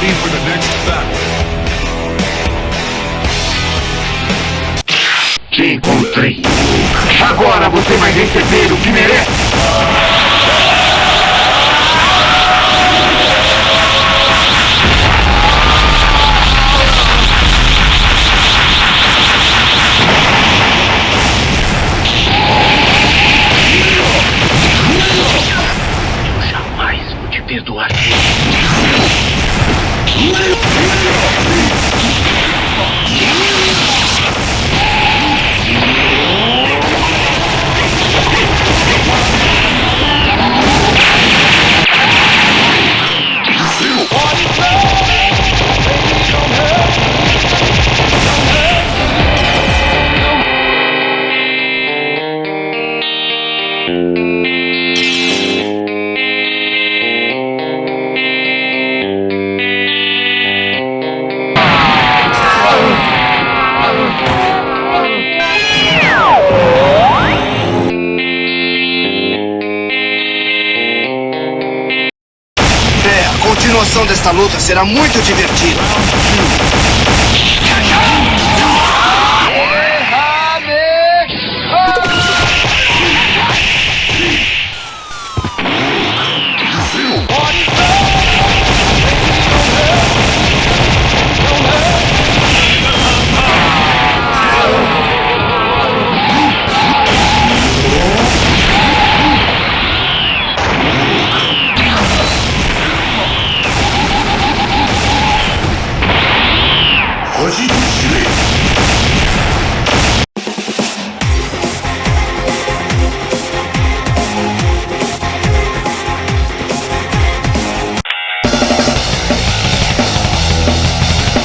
ready for the next battle. Te encontrei. Agora você vai receber o que merece. Eu jamais vou te perdoar. A continuação desta luta será muito divertida.